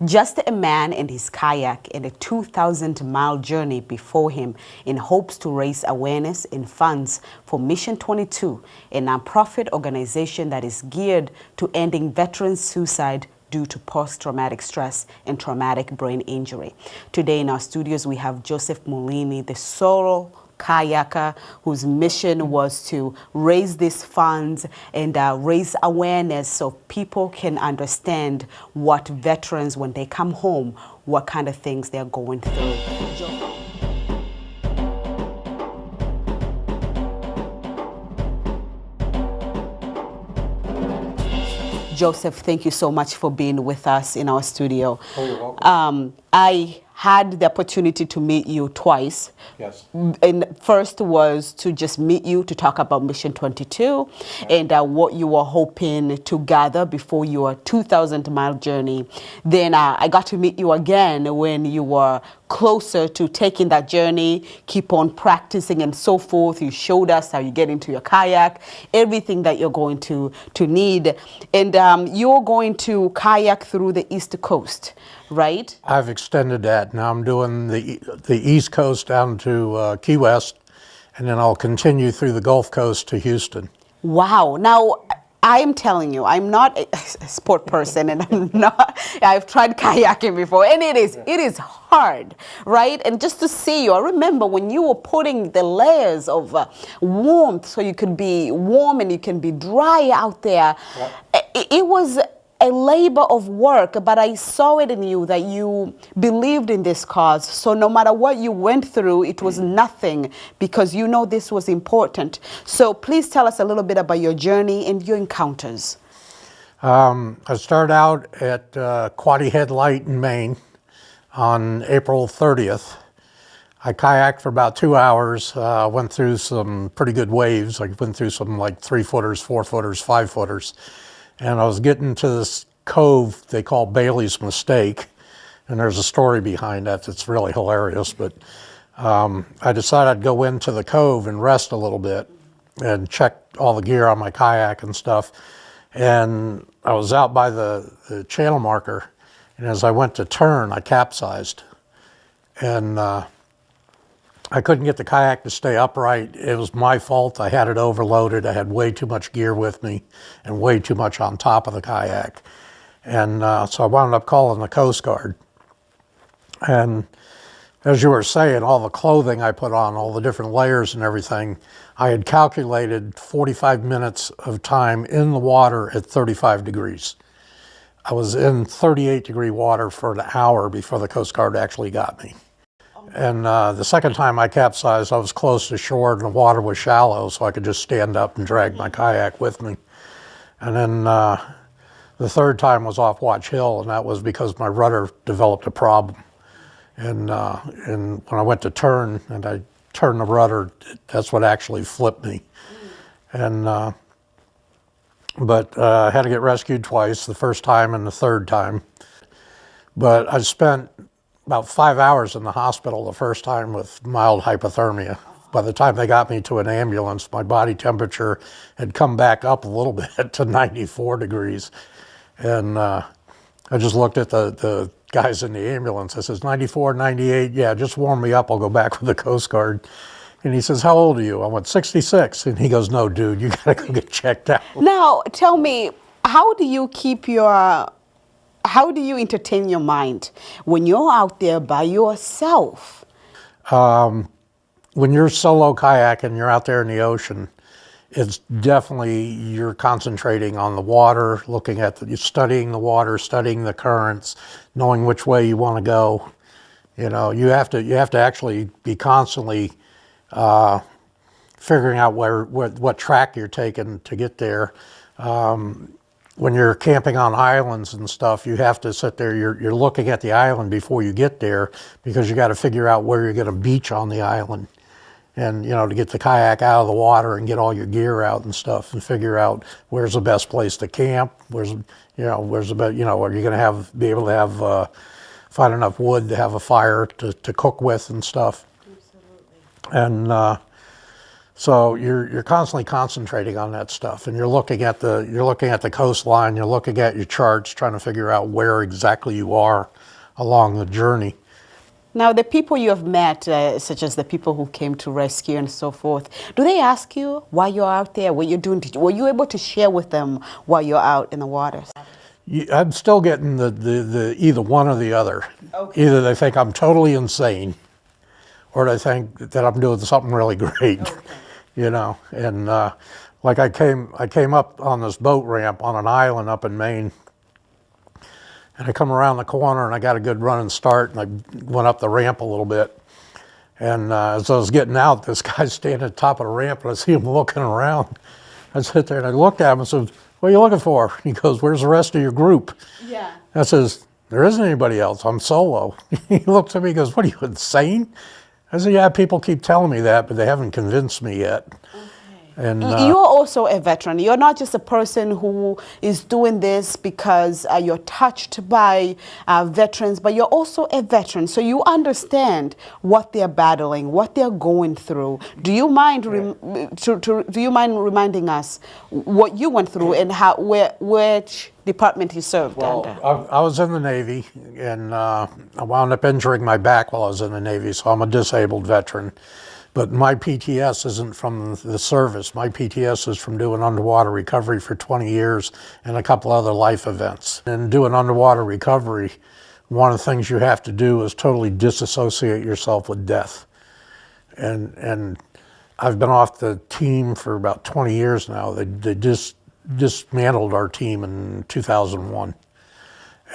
Just a man and his kayak and a 2,000-mile journey before him in hopes to raise awareness and funds for Mission 22, a nonprofit organization that is geared to ending veteran suicide due to post-traumatic stress and traumatic brain injury. Today in our studios, we have Joseph Mulini, the solo kayaker whose mission was to raise these funds and raise awareness so people can understand what veterans, when they come home, what kind of things they're going through. Joseph, thank you so much for being with us in our studio. Oh, you're welcome. I had the opportunity to meet you twice. Yes. And first was to just meet you to talk about Mission 22 and what you were hoping to gather before your 2,000-mile journey. Then I got to meet you again when you were closer to taking that journey, keep on practicing and so forth. You showed us how you get into your kayak, everything that you're going to need. And you're going to kayak through the East Coast, right? I've extended that. Now I'm doing the East Coast down to Key West, and then I'll continue through the Gulf Coast to Houston. Wow. Now, I'm telling you, I'm not a sport person, and I've tried kayaking before, and it is hard, right? And just to see you, I remember when you were putting the layers of warmth so you could be warm and you can be dry out there. It was a labor of work, but I saw it in you that you believed in this cause. So no matter what you went through, it was nothing because you know this was important. So please tell us a little bit about your journey and your encounters. I started out at Quoddy Head Light in Maine on April 30th. I kayaked for about 2 hours, went through some pretty good waves. I went through some like 3-footers, 4-footers, 5-footers. And I was getting to this cove they call Bailey's Mistake, and there's a story behind that that's really hilarious, but I decided I'd go into the cove and rest a little bit and check all the gear on my kayak and stuff. And I was out by the channel marker, and as I went to turn, I capsized. And I couldn't get the kayak to stay upright. It was my fault. I had it overloaded. I had way too much gear with me and way too much on top of the kayak. And so I wound up calling the Coast Guard. And as you were saying, all the clothing I put on, all the different layers and everything, I had calculated 45 minutes of time in the water at 35 degrees. I was in 38-degree water for an hour before the Coast Guard actually got me. And the second time I capsized, I was close to shore and the water was shallow, so I could just stand up and drag my kayak with me. And then the third time was off Watch Hill, and that was because my rudder developed a problem. And when I went to turn, and I turned the rudder, that's what actually flipped me. And but I had to get rescued twice, the first time and the third time. But I spent about 5 hours in the hospital the first time with mild hypothermia. By the time they got me to an ambulance, my body temperature had come back up a little bit to 94 degrees. And I just looked at the guys in the ambulance. I says, 94, 98, yeah, just warm me up. I'll go back with the Coast Guard. And he says, how old are you? I went, 66. And he goes, no, dude, you gotta go get checked out. Now, tell me, how do you entertain your mind when you're out there by yourself? When you're solo kayaking, you're out there in the ocean, it's definitely, you're concentrating on the water, looking at you're studying the water, studying the currents, knowing which way you want to go. You know, you have to actually be constantly figuring out what track you're taking to get there. When you're camping on islands and stuff, you have to sit there, you're looking at the island before you get there because you got to figure out where you're going to beach on the island. And, you know, to get the kayak out of the water and get all your gear out and stuff and figure out where's the best place to camp, are you going to be able to find enough wood to have a fire to cook with and stuff. Absolutely. And So you're constantly concentrating on that stuff, and you're looking at the coastline, you're looking at your charts, trying to figure out where exactly you are along the journey. Now, the people you have met, such as the people who came to rescue and so forth, do they ask you why you're out there, what you're doing? Were you able to share with them while you're out in the waters? I'm still getting the either one or the other. Okay. Either they think I'm totally insane, or they think that I'm doing something really great. Okay. You know, and like I came up on this boat ramp on an island up in Maine, and I come around the corner and I got a good running start, and I went up the ramp a little bit, and as I was getting out, this guy's standing at the top of the ramp, and I see him looking around. I sit there and I looked at him and said, "What are you looking for?" He goes, "Where's the rest of your group?" Yeah. I says, "There isn't anybody else. I'm solo." He looks at me and goes, "What are you, insane?" I said, "Yeah, people keep telling me that, but they haven't convinced me yet." And You're also a veteran. You're not just a person who is doing this because you're touched by veterans, but you're also a veteran. So you understand what they're battling, what they're going through. Do you mind do you mind reminding us what you went through and which department you served under? I was in the Navy, and I wound up injuring my back while I was in the Navy, so I'm a disabled veteran. But my PTS isn't from the service. My PTS is from doing underwater recovery for 20 years and a couple other life events. And doing underwater recovery, one of the things you have to do is totally disassociate yourself with death. And I've been off the team for about 20 years now. They just dismantled our team in 2001.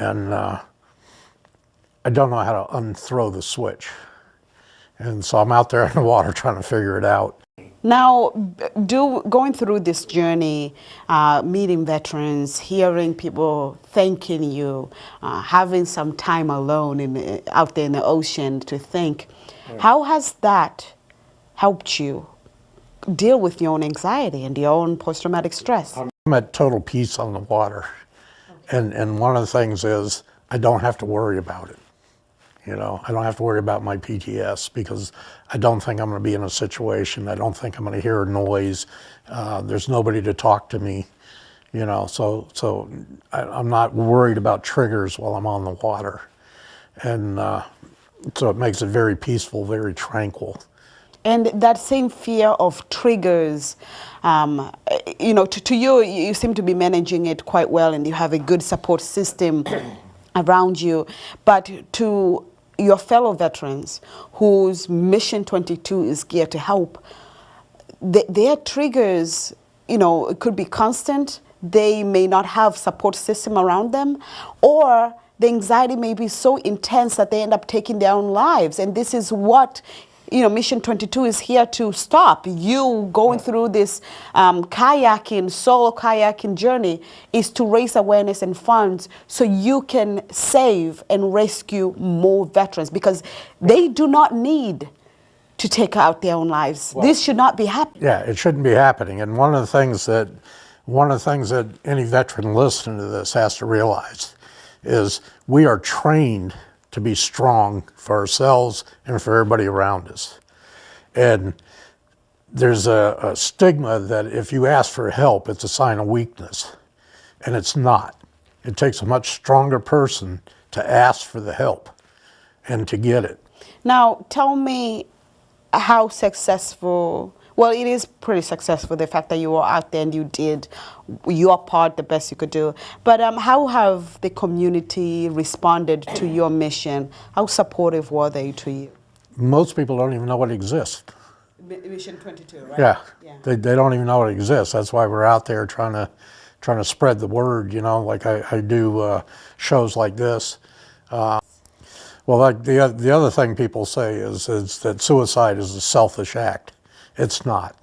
And I don't know how to unthrow the switch. And so I'm out there in the water trying to figure it out. Now, going through this journey, meeting veterans, hearing people thanking you, having some time alone out there in the ocean to think, how has that helped you deal with your own anxiety and your own post-traumatic stress? I'm at total peace on the water. And one of the things is I don't have to worry about it. You know, I don't have to worry about my PTS because I don't think I'm going to be in a situation. I don't think I'm going to hear a noise. There's nobody to talk to me, you know, so I'm not worried about triggers while I'm on the water. And so it makes it very peaceful, very tranquil. And that same fear of triggers, you know, to you, you seem to be managing it quite well and you have a good support system around you. But to your fellow veterans whose Mission 22 is geared to help, their triggers, you know, it could be constant. They may not have support system around them, or the anxiety may be so intense that they end up taking their own lives. And this is what, you know, Mission 22 is here to stop. You going through this solo kayaking journey is to raise awareness and funds so you can save and rescue more veterans, because they do not need to take out their own lives. This should not be happening. Yeah, it shouldn't be happening. And one of the things that any veteran listening to this has to realize is we are trained to be strong for ourselves and for everybody around us. And there's a stigma that if you ask for help, it's a sign of weakness. And it's not. It takes a much stronger person to ask for the help and to get it. Now, tell me how successful, well, it is pretty successful, the fact that you were out there and you did your part the best you could do. But how have the community responded to your mission? How supportive were they to you? Most people don't even know it exists. Mission 22, right? Yeah. They don't even know it exists. That's why we're out there trying to spread the word, you know, like I do shows like this. Well, like the other thing people say is that suicide is a selfish act. It's not,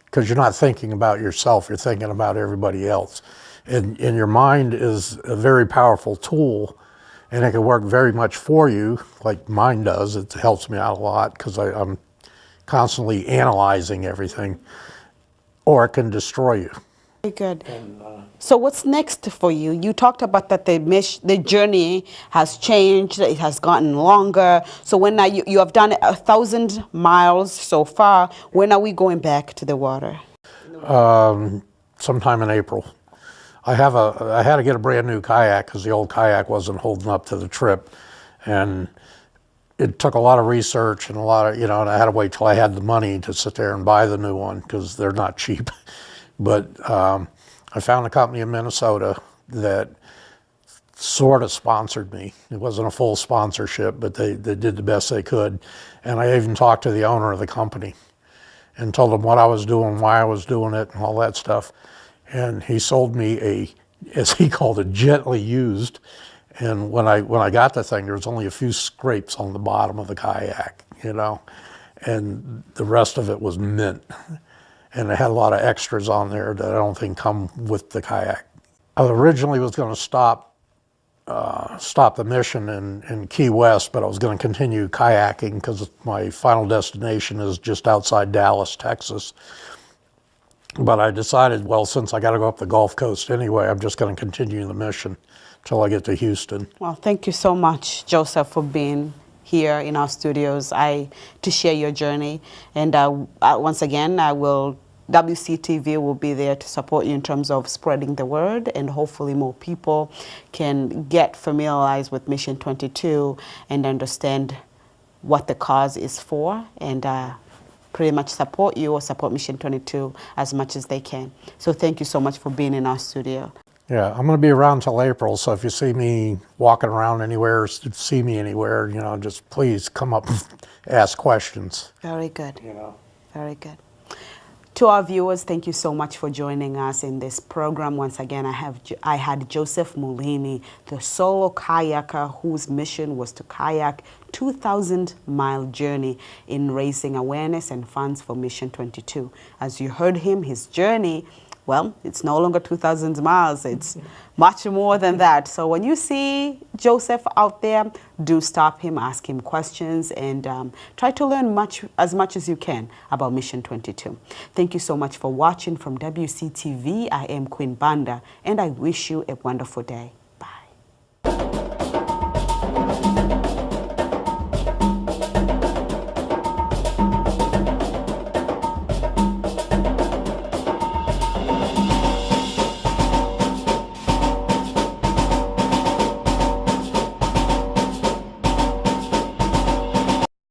because you're not thinking about yourself, you're thinking about everybody else. And your mind is a very powerful tool, and it can work very much for you, like mine does. It helps me out a lot because I'm constantly analyzing everything, or it can destroy you. Very good. So what's next for you? You talked about that the journey has changed, it has gotten longer. So when are you have done 1,000 miles so far, when are we going back to the water? Sometime in April. I had to get a brand new kayak because the old kayak wasn't holding up to the trip, and it took a lot of research and a lot of, and I had to wait till I had the money to sit there and buy the new one because they're not cheap. But I found a company in Minnesota that sort of sponsored me. It wasn't a full sponsorship, but they did the best they could. And I even talked to the owner of the company and told him what I was doing, why I was doing it, and all that stuff. And he sold me a, as he called it, gently used. And when I got the thing, there was only a few scrapes on the bottom of the kayak, and the rest of it was mint. And it had a lot of extras on there that I don't think come with the kayak. I originally was going to stop the mission in Key West, but I was going to continue kayaking because my final destination is just outside Dallas, Texas. But I decided, well, since I got to go up the Gulf Coast anyway, I'm just going to continue the mission till I get to Houston. Well, thank you so much, Joseph, for being here in our studios to share your journey. And once again, WCTV will be there to support you in terms of spreading the word, and hopefully more people can get familiarized with Mission 22 and understand what the cause is for, and pretty much support you or support Mission 22 as much as they can. So thank you so much for being in our studio. Yeah, I'm going to be around till April, so if you see me walking around anywhere, see me anywhere, just please come up and ask questions. Very good. Very good. To our viewers, thank you so much for joining us in this program. Once again, I had Joseph Mulini, the solo kayaker whose mission was to kayak 2,000-mile journey in raising awareness and funds for Mission 22. As you heard him, his journey, well, it's no longer 2,000 miles. It's much more than that. So when you see Joseph out there, do stop him, ask him questions, and try to learn as much as you can about Mission 22. Thank you so much for watching from WCTV. I am Queen Banda, and I wish you a wonderful day.